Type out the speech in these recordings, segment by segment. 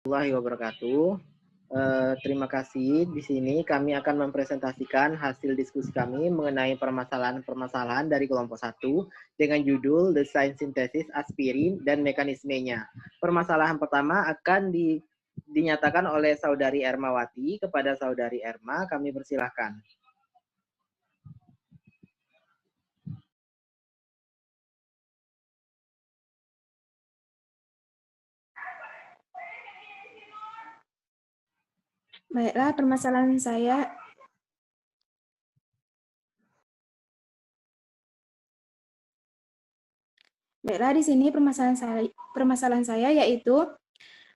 warahmatullahi wabarakatuh. Terima kasih. Di sini kami akan mempresentasikan hasil diskusi kami mengenai permasalahan-permasalahan dari kelompok 1 dengan judul Desain Sintesis Aspirin dan Mekanismenya. Permasalahan pertama akan dinyatakan oleh Saudari Ermawati. Kepada Saudari Erma, kami persilahkan. Baiklah, permasalahan saya di sini permasalahan saya yaitu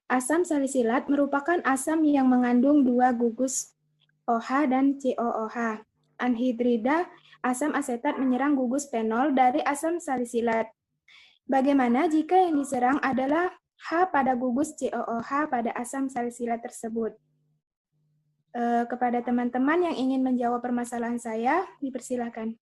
asam salisilat merupakan asam yang mengandung 2 gugus OH dan COOH. Anhidrida asam asetat menyerang gugus fenol dari asam salisilat. Bagaimana jika yang diserang adalah H pada gugus COOH pada asam salisilat tersebut? Kepada teman-teman yang ingin menjawab permasalahan saya, dipersilakan.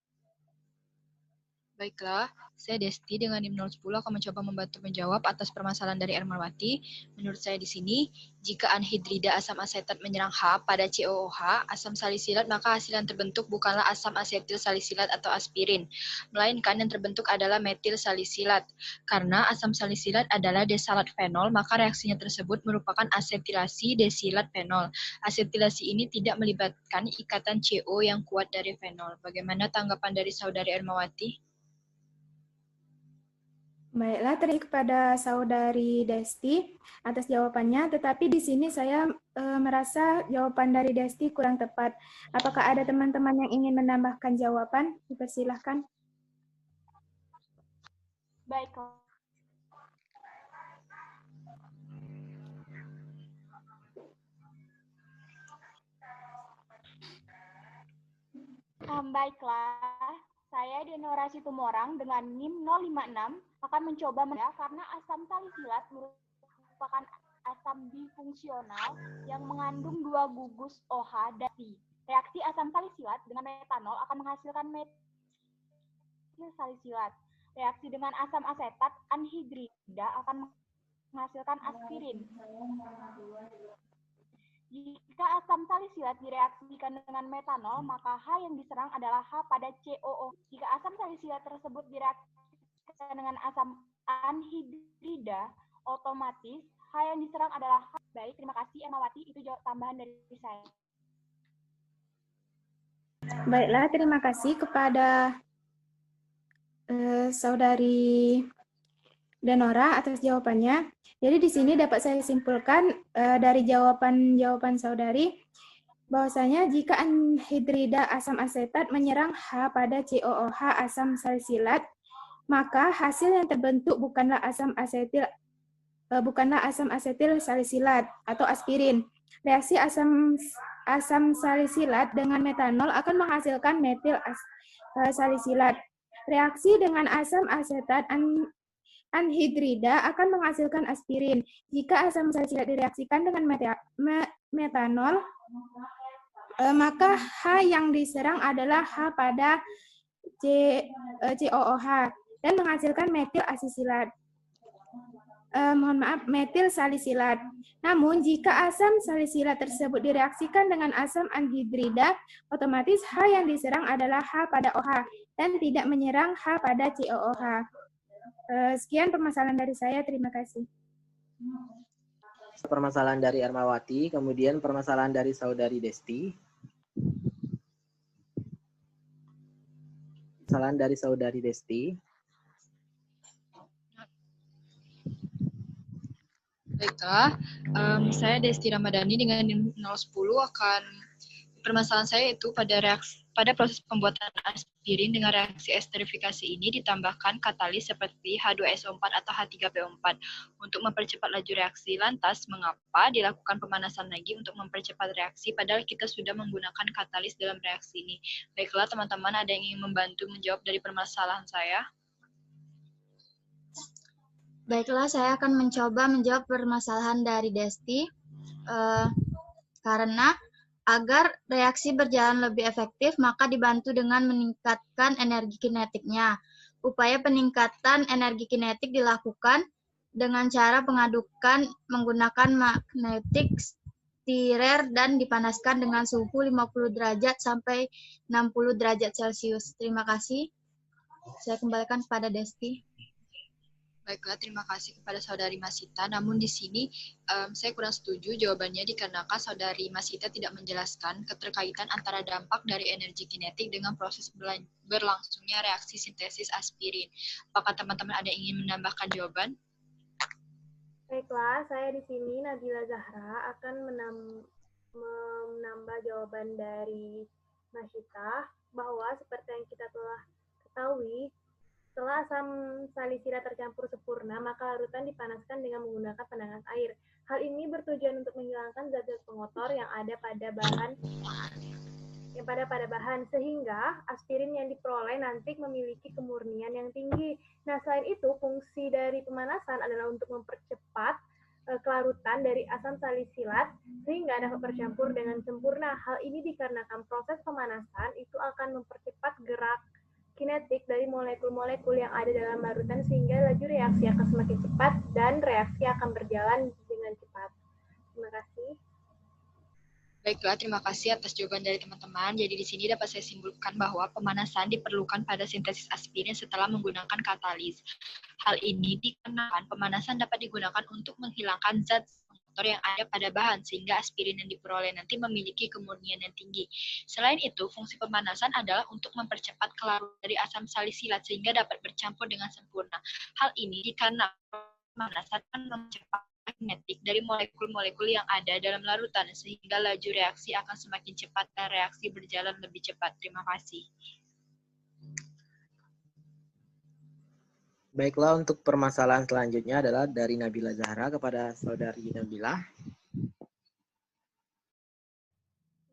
Baiklah, saya Desti dengan NIM 010 akan mencoba membantu menjawab atas permasalahan dari Ermawati. Menurut saya di sini, jika anhidrida asam asetat menyerang H pada COOH, asam salisilat, maka hasil yang terbentuk bukanlah asam asetil salisilat atau aspirin, melainkan yang terbentuk adalah metil salisilat. Karena asam salisilat adalah desalat fenol, maka reaksinya tersebut merupakan asetilasi desilat fenol. Asetilasi ini tidak melibatkan ikatan CO yang kuat dari fenol. Bagaimana tanggapan dari Saudari Ermawati? Baiklah, terima kasih kepada Saudari Desti atas jawabannya, tetapi di sini saya merasa jawaban dari Desti kurang tepat. Apakah ada teman-teman yang ingin menambahkan jawaban? Dipersilahkan. Baiklah. Baiklah, saya Denora Situmorang dengan NIM 056 akan mencoba karena asam salisilat merupakan asam bifungsional yang mengandung 2 gugus OH dan I. Reaksi asam salisilat dengan metanol akan menghasilkan metil salisilat. Reaksi dengan asam asetat anhidrida akan menghasilkan aspirin. Jika asam salisilat direaksikan dengan metanol, maka H yang diserang adalah H pada COO. Jika asam salisilat tersebut direaksikan dengan asam anhidrida, otomatis H yang diserang adalah H. Baik, terima kasih Ermawati. Itu jawab tambahan dari saya. Baiklah, terima kasih kepada Saudari Denora atas jawabannya. Jadi di sini dapat saya simpulkan dari jawaban saudari bahwasanya jika anhidrida asam asetat menyerang H pada COOH asam salisilat, maka hasil yang terbentuk bukanlah asam asetil salisilat atau aspirin. Reaksi asam salisilat dengan metanol akan menghasilkan metil salisilat. Reaksi dengan asam asetat anhidrida akan menghasilkan aspirin. Jika asam salisilat direaksikan dengan metanol, maka H yang diserang adalah H pada COOH dan menghasilkan metil asisilat. Metil salisilat. Namun, jika asam salisilat tersebut direaksikan dengan asam anhidrida, otomatis H yang diserang adalah H pada OH dan tidak menyerang H pada COOH. Sekian permasalahan dari saya, terima kasih. Permasalahan dari Ermawati, kemudian permasalahan dari Saudari Desti. Permasalahan dari Saudari Desti. Baiklah, saya Desti Ramadhani dengan 010 akan permasalahan saya itu pada proses pembuatan aspirin dengan reaksi esterifikasi ini ditambahkan katalis seperti H2SO4 atau H3PO4 untuk mempercepat laju reaksi. Lantas, mengapa dilakukan pemanasan lagi untuk mempercepat reaksi padahal kita sudah menggunakan katalis dalam reaksi ini? Baiklah teman-teman, ada yang ingin membantu menjawab dari permasalahan saya? Baiklah, saya akan mencoba menjawab permasalahan dari Desti. Karena agar reaksi berjalan lebih efektif, maka dibantu dengan meningkatkan energi kinetiknya. Upaya peningkatan energi kinetik dilakukan dengan cara pengadukan menggunakan magnetic stirrer dan dipanaskan dengan suhu 50 derajat sampai 60 derajat Celcius. Terima kasih. Saya kembalikan kepada Desti. Baiklah, terima kasih kepada Saudari Masita. Namun di sini saya kurang setuju jawabannya dikarenakan Saudari Masita tidak menjelaskan keterkaitan antara dampak dari energi kinetik dengan proses berlangsungnya reaksi sintesis aspirin. Apakah teman-teman ada yang ingin menambahkan jawaban? Baiklah, saya di sini Nabila Zahra akan menambah jawaban dari Masita bahwa seperti yang kita telah ketahui, setelah asam salisilat tercampur sempurna, maka larutan dipanaskan dengan menggunakan penahan air. Hal ini bertujuan untuk menghilangkan zat-zat pengotor yang ada pada bahan sehingga aspirin yang diperoleh nanti memiliki kemurnian yang tinggi. Nah, selain itu, fungsi dari pemanasan adalah untuk mempercepat kelarutan dari asam salisilat sehingga dapat bercampur dengan sempurna. Hal ini dikarenakan proses pemanasan itu akan mempercepat gerak kinetik dari molekul-molekul yang ada dalam larutan sehingga laju reaksi akan semakin cepat dan reaksi akan berjalan dengan cepat. Terima kasih. Baiklah, terima kasih atas jawaban dari teman-teman. Jadi di sini dapat saya simpulkan bahwa pemanasan diperlukan pada sintesis aspirin setelah menggunakan katalis. Hal ini dikarenakan pemanasan dapat digunakan untuk menghilangkan zat pengotor yang ada pada bahan, sehingga aspirin yang diperoleh nanti memiliki kemurnian yang tinggi. Selain itu, fungsi pemanasan adalah untuk mempercepat kelarutan dari asam salisilat sehingga dapat bercampur dengan sempurna. Hal ini dikarenakan pemanasan akan mempercepat kinetik dari molekul-molekul yang ada dalam larutan sehingga laju reaksi akan semakin cepat dan reaksi berjalan lebih cepat. Terima kasih. Baiklah, untuk permasalahan selanjutnya adalah dari Nabila Zahra kepada Saudari Nabila.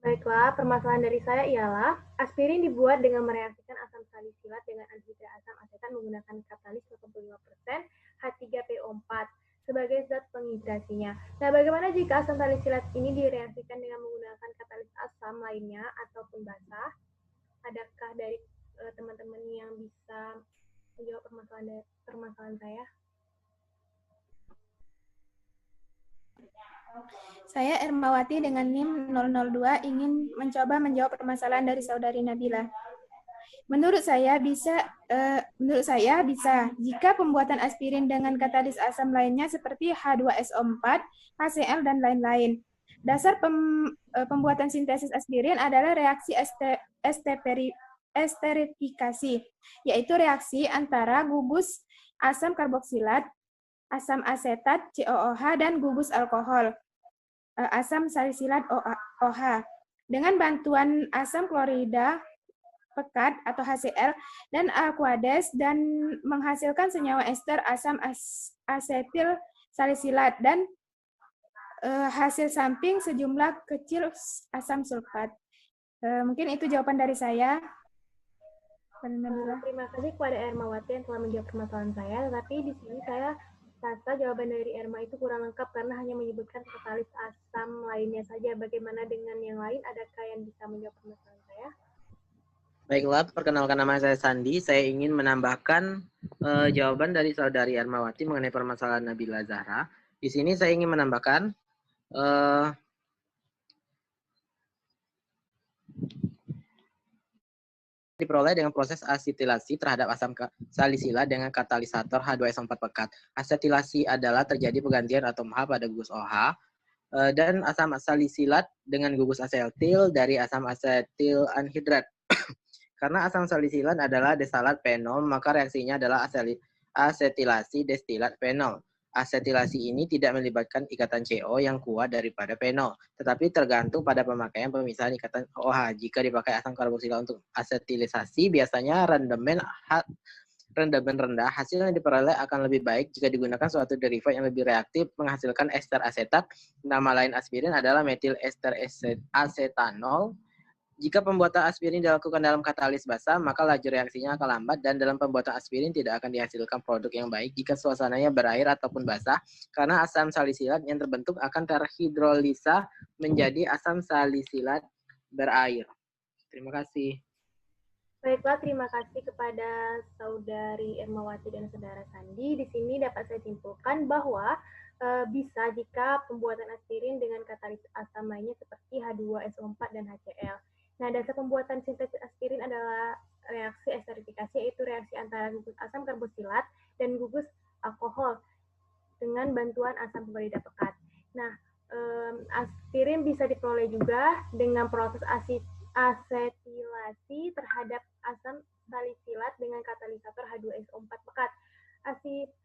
Baiklah, permasalahan dari saya ialah aspirin dibuat dengan mereaksikan asam salisilat dengan anhidrat asam asetat menggunakan katalis 85% H3PO4 sebagai zat penghidrasinya. Nah, bagaimana jika asam salisilat ini direaksikan dengan menggunakan katalis asam lainnya ataupun basa? Adakah dari teman-teman yang bisa menjawab permasalahan saya? Saya Ermawati dengan NIM 002 ingin mencoba menjawab permasalahan dari Saudari Nabila. Menurut saya bisa jika pembuatan aspirin dengan katalis asam lainnya seperti H2SO4, HCl, dan lain-lain. Dasar pembuatan sintesis aspirin adalah reaksi esterifikasi, yaitu reaksi antara gugus asam karboksilat, asam asetat, COOH, dan gugus alkohol, asam salisilat, OH, dengan bantuan asam klorida pekat atau HCl dan aqueous dan menghasilkan senyawa ester asam asetil salisilat dan hasil samping sejumlah kecil asam sulfat. Mungkin itu jawaban dari saya. Terima kasih kepada Ermawati yang telah menjawab permasalahan saya, tetapi di sini saya rasa jawaban dari Erma itu kurang lengkap karena hanya menyebutkan katalis asam lainnya saja. Bagaimana dengan yang lain? Adakah yang bisa menjawab permasalahan saya? Baiklah, perkenalkan nama saya Sandi. Saya ingin menambahkan jawaban dari Saudari Ermawati mengenai permasalahan Nabila Zahra. Di sini saya ingin menambahkan diperoleh dengan proses asetilasi terhadap asam salisilat dengan katalisator H2SO4 pekat. Asetilasi adalah terjadi pergantian atom H pada gugus OH dan asam salisilat dengan gugus asetil dari asam asetil anhidrat. Karena asam salisilat adalah desalat fenol, maka reaksinya adalah asetilasi destilat fenol. Asetilasi ini tidak melibatkan ikatan CO yang kuat daripada fenol, tetapi tergantung pada pemakaian pemisahan ikatan OH. Jika dipakai asam karboksilat untuk asetilisasi, biasanya rendamen rendah, hasil yang diperoleh akan lebih baik jika digunakan suatu derivat yang lebih reaktif menghasilkan ester asetat. Nama lain aspirin adalah metil ester asetanol. Jika pembuatan aspirin dilakukan dalam katalis basa, maka laju reaksinya akan lambat dan dalam pembuatan aspirin tidak akan dihasilkan produk yang baik jika suasananya berair ataupun basah, karena asam salisilat yang terbentuk akan terhidrolisa menjadi asam salisilat berair. Terima kasih. Baiklah, terima kasih kepada Saudari Ermawati dan Saudara Sandi. Di sini dapat saya simpulkan bahwa bisa jika pembuatan aspirin dengan katalis asam lainnya seperti H2SO4 dan HCl. Nah, dasar pembuatan sintesis aspirin adalah reaksi esterifikasi, yaitu reaksi antara gugus asam karboksilat dan gugus alkohol dengan bantuan asam pemberi pekat. Nah, aspirin bisa diperoleh juga dengan proses asetilasi terhadap asam salisilat dengan katalisator H2SO4 pekat.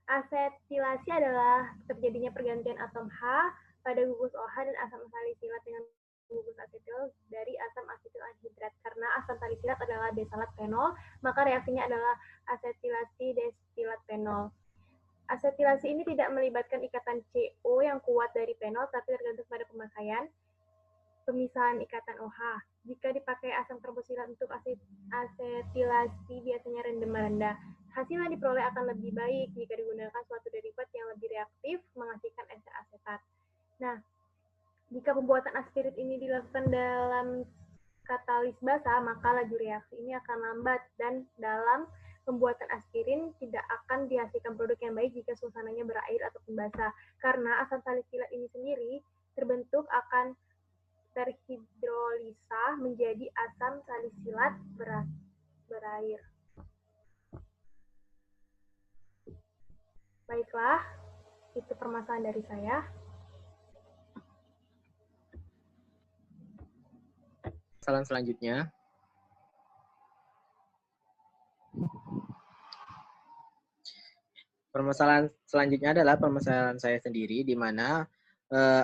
Asetilasi adalah terjadinya pergantian atom H pada gugus OH dan asam salisilat dengan gugus asetil dari asam asetil anhidrat. Karena asam salisilat adalah desalat fenol, maka reaksinya adalah asetilasi destilat fenol. Asetilasi ini tidak melibatkan ikatan CO yang kuat dari fenol, tapi tergantung pada pemakaian pemisahan ikatan OH. Jika dipakai asam karboksilat untuk asetilasi biasanya rendah. Hasil yang diperoleh akan lebih baik jika digunakan suatu derivat yang lebih reaktif menghasilkan ester asetat. Nah, jika pembuatan aspirin ini dilakukan dalam katalis basah, maka laju reaksi ini akan lambat dan dalam pembuatan aspirin tidak akan dihasilkan produk yang baik jika suasananya berair ataupun basah. Karena asam salisilat ini sendiri terbentuk akan terhidrolisa menjadi asam salisilat berair. Baiklah, itu permasalahan dari saya. Permasalahan selanjutnya. Permasalahan selanjutnya adalah permasalahan saya sendiri, di mana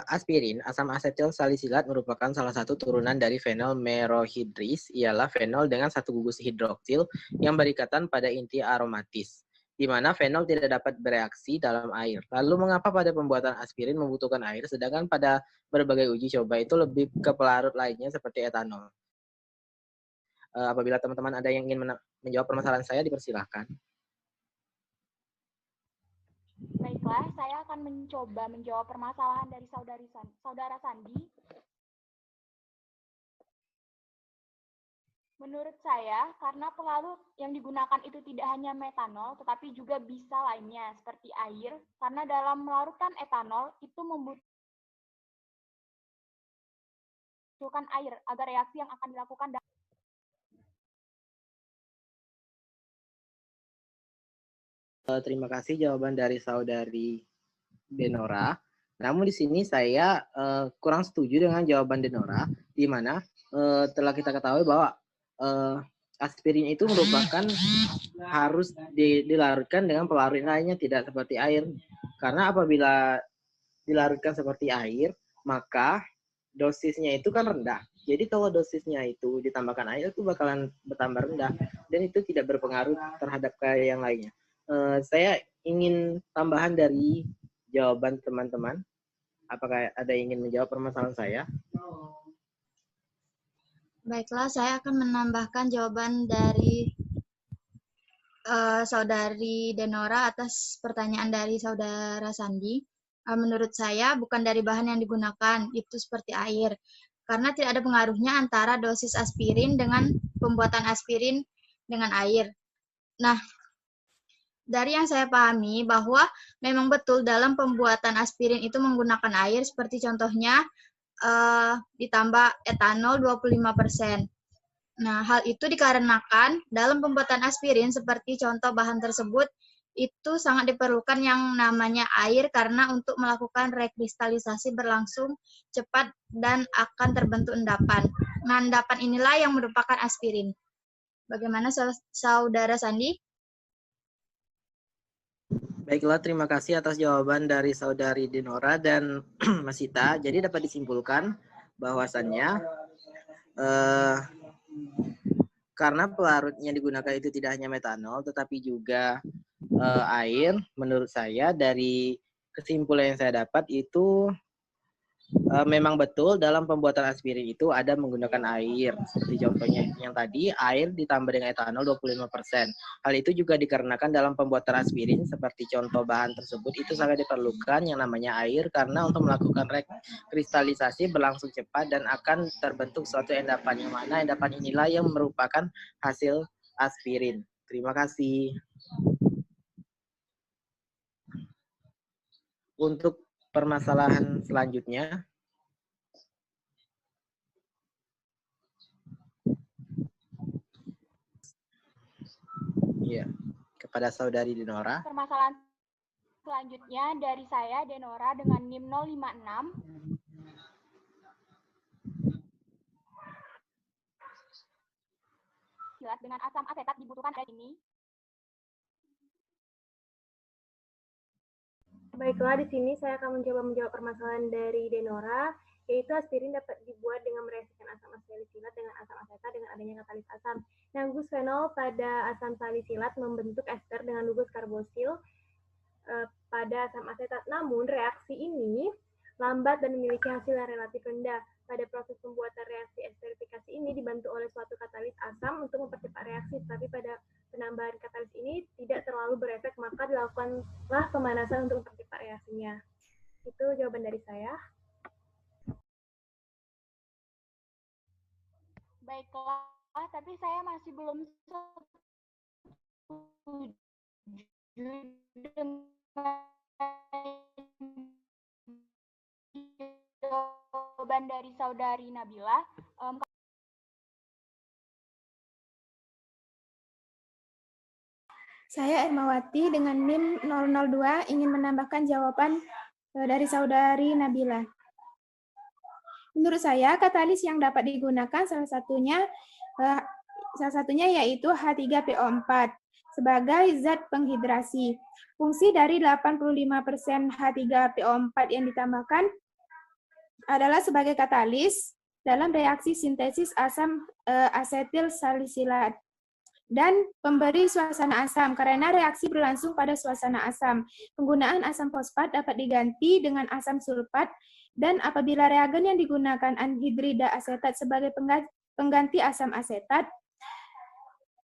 aspirin, asam asetil salisilat merupakan salah satu turunan dari fenol merohidris, ialah fenol dengan satu gugus hidroksil yang berikatan pada inti aromatis, di mana fenol tidak dapat bereaksi dalam air. Lalu mengapa pada pembuatan aspirin membutuhkan air, sedangkan pada berbagai uji coba itu lebih ke pelarut lainnya seperti etanol? Apabila teman-teman ada yang ingin menjawab permasalahan saya, dipersilahkan. Baiklah, saya akan mencoba menjawab permasalahan dari Saudara Sandi. Menurut saya, karena pelarut yang digunakan itu tidak hanya metanol, tetapi juga bisa lainnya, seperti air, karena dalam melarutkan etanol itu membutuhkan air agar reaksi yang akan dilakukan Terima kasih jawaban dari Saudari Denora. Namun di sini saya kurang setuju dengan jawaban Denora, di mana telah kita ketahui bahwa aspirin itu merupakan harus dilarutkan dengan pelarut lainnya, tidak seperti air. Karena apabila dilarutkan seperti air, maka dosisnya itu kan rendah. Jadi kalau dosisnya itu ditambahkan air itu bakalan bertambah rendah dan itu tidak berpengaruh terhadap kayak yang lainnya. Saya ingin tambahan dari jawaban teman-teman. Apakah ada yang ingin menjawab permasalahan saya? Baiklah, saya akan menambahkan jawaban dari Saudari Denora atas pertanyaan dari Saudara Sandi. Menurut saya, bukan dari bahan yang digunakan, itu seperti air. Karena tidak ada pengaruhnya antara dosis aspirin dengan pembuatan aspirin dengan air. Nah, dari yang saya pahami bahwa memang betul dalam pembuatan aspirin itu menggunakan air, seperti contohnya ditambah etanol 25%. Nah, hal itu dikarenakan dalam pembuatan aspirin seperti contoh bahan tersebut itu sangat diperlukan yang namanya air karena untuk melakukan rekristalisasi berlangsung cepat dan akan terbentuk endapan. Nah, endapan inilah yang merupakan aspirin. Bagaimana Saudara Sandi? Baiklah, terima kasih atas jawaban dari Saudari Denora dan Mas Ita. Jadi dapat disimpulkan bahwasannya karena pelarutnya digunakan itu tidak hanya metanol, tetapi juga air, menurut saya dari kesimpulan yang saya dapat itu memang betul dalam pembuatan aspirin itu ada menggunakan air. Seperti contohnya yang tadi, air ditambah dengan etanol 25%. Hal itu juga dikarenakan dalam pembuatan aspirin, seperti contoh bahan tersebut, itu sangat diperlukan yang namanya air, karena untuk melakukan rekristalisasi berlangsung cepat dan akan terbentuk suatu endapan, yang mana endapan inilah yang merupakan hasil aspirin. Terima kasih. Untuk permasalahan selanjutnya, ya, kepada Saudari Denora. Permasalahan selanjutnya dari saya, Denora, dengan NIM 056. Silat dengan asam asetat dibutuhkan ada ini. Baiklah, di sini saya akan mencoba menjawab permasalahan dari Denora, yaitu aspirin dapat dibuat dengan mereaksikan asam salisilat dengan asam asetat dengan adanya katalis asam. Nah, gugus fenol pada asam salisilat membentuk ester dengan gugus karbosil pada asam asetat. Namun, reaksi ini lambat dan memiliki hasil yang relatif rendah. Pada proses pembuatan reaksi esterifikasi ini dibantu oleh suatu katalis asam untuk mempercepat reaksi, tapi pada penambahan katalis ini tidak terlalu berefek, maka dilakukanlah pemanasan untuk mempercepat reaksinya. Itu jawaban dari saya. Baiklah, tapi saya masih belum setuju dengan jawaban dari Saudari Nabila. Saya Ermawati dengan NIM 002 ingin menambahkan jawaban dari Saudari Nabila. Menurut saya, katalis yang dapat digunakan salah satunya yaitu H3PO4 sebagai zat penghidrasi. Fungsi dari 85% H3PO4 yang ditambahkan adalah sebagai katalis dalam reaksi sintesis asam asetil salisilat dan pemberi suasana asam karena reaksi berlangsung pada suasana asam. Penggunaan asam fosfat dapat diganti dengan asam sulfat, dan apabila reagen yang digunakan anhidrida asetat sebagai pengganti asam asetat,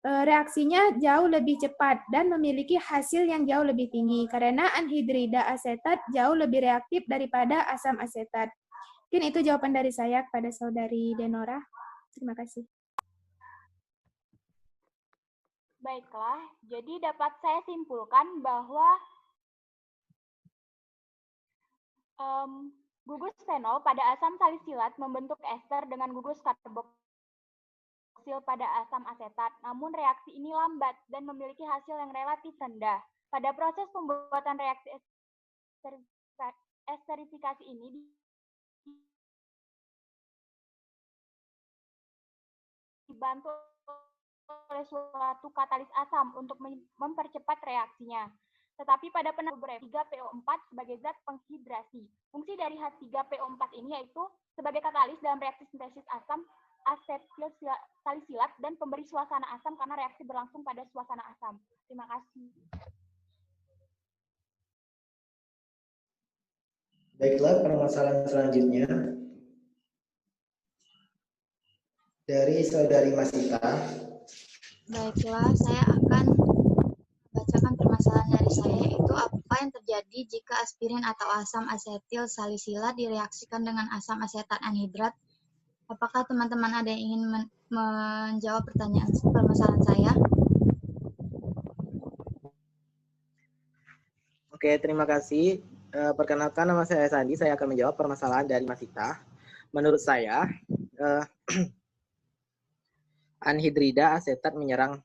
reaksinya jauh lebih cepat dan memiliki hasil yang jauh lebih tinggi karena anhidrida asetat jauh lebih reaktif daripada asam asetat. Mungkin itu jawaban dari saya kepada Saudari Denora. Terima kasih. Baiklah, jadi dapat saya simpulkan bahwa gugus fenol pada asam salisilat membentuk ester dengan gugus karboksil pada asam asetat. Namun reaksi ini lambat dan memiliki hasil yang relatif rendah. Pada proses pembuatan reaksi esterifikasi ini dibantu oleh suatu katalis asam untuk mempercepat reaksinya. Tetapi pada penambahan H3PO4 sebagai zat penghidrasi. Fungsi dari H3PO4 ini yaitu sebagai katalis dalam reaksi sintesis asam asetil salisilat dan pemberi suasana asam karena reaksi berlangsung pada suasana asam. Terima kasih. Baiklah, permasalahan selanjutnya dari Saudari Masita. Baiklah, saya akan membacakan permasalahan dari saya, yaitu apa yang terjadi jika aspirin atau asam asetil salisilat direaksikan dengan asam asetat anhidrat. Apakah teman-teman ada yang ingin menjawab permasalahan saya? Oke, terima kasih. Perkenalkan, nama saya Sandi. Saya akan menjawab permasalahan dari Masita. Menurut saya, anhidrida asetat menyerang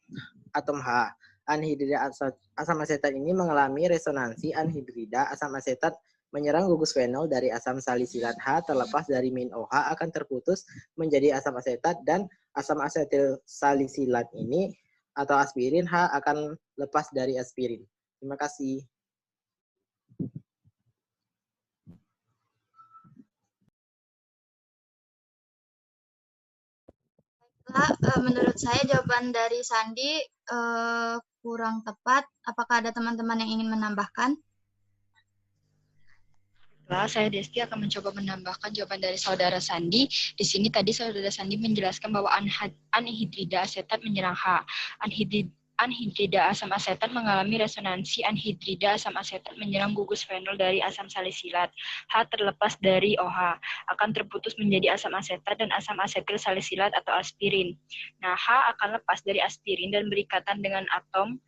atom H. Anhidrida asam asetat ini mengalami resonansi anhidrida asam asetat menyerang gugus fenol dari asam salisilat H terlepas dari min OH akan terputus menjadi asam asetat, dan asam asetil salisilat ini atau aspirin H akan lepas dari aspirin. Terima kasih. Menurut saya jawaban dari Sandi kurang tepat. Apakah ada teman-teman yang ingin menambahkan? Saya Desti akan mencoba menambahkan jawaban dari Saudara Sandi. Di sini tadi Saudara Sandi menjelaskan bahwa anhidrida asetat menyerang H. anhidrida asam asetat mengalami resonansi anhidrida asam asetat menyerang gugus fenol dari asam salisilat. H terlepas dari OH akan terputus menjadi asam asetat dan asam asetil salisilat atau aspirin. Nah, H akan lepas dari aspirin dan berikatan dengan atom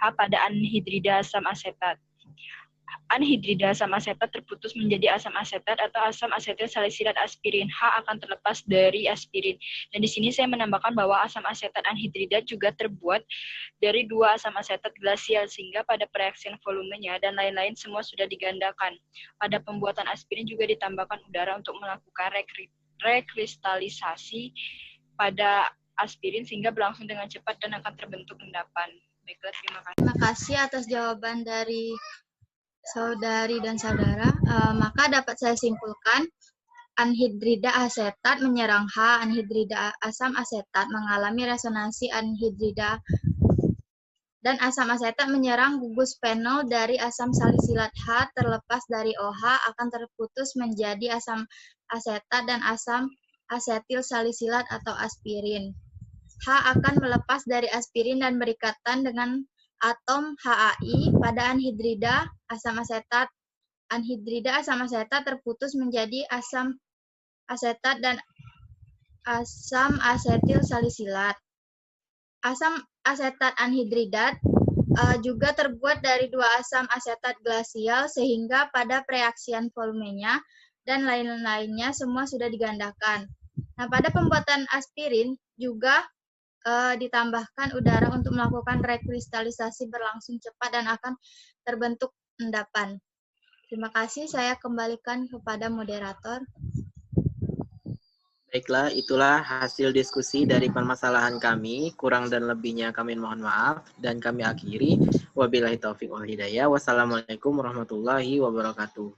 H pada anhidrida asam asetat. Anhidrida asam asetat terputus menjadi asam asetat atau asam asetil salisilat aspirin. H akan terlepas dari aspirin. Dan di sini saya menambahkan bahwa asam asetat anhidrida juga terbuat dari 2 asam asetat glasial, sehingga pada pereaksian volumenya dan lain-lain semua sudah digandakan. Pada pembuatan aspirin juga ditambahkan udara untuk melakukan rekristalisasi pada aspirin sehingga berlangsung dengan cepat dan akan terbentuk endapan. Baiklah, terima kasih. Terima kasih atas jawaban dari saudari dan saudara. Maka dapat saya simpulkan, anhidrida asetat menyerang H, anhidrida asam asetat mengalami resonansi anhidrida, dan asam asetat menyerang gugus fenol dari asam salisilat. H terlepas dari OH akan terputus menjadi asam asetat dan asam asetil salisilat atau aspirin. H akan melepas dari aspirin dan berikatan dengan atom HAI pada anhidrida asam asetat. Anhidrida asam asetat terputus menjadi asam asetat dan asam asetil salisilat. Asam asetat anhidridat juga terbuat dari 2 asam asetat glasial, sehingga pada pereaksian volumenya dan lain-lainnya semua sudah digandakan. Nah, pada pembuatan aspirin juga ditambahkan udara untuk melakukan rekristalisasi berlangsung cepat dan akan terbentuk endapan. Terima kasih, saya kembalikan kepada moderator. Baiklah, itulah hasil diskusi dari permasalahan kami. Kurang dan lebihnya kami mohon maaf dan kami akhiri. Wabillahi taufiq wal hidayah. Wassalamualaikum warahmatullahi wabarakatuh.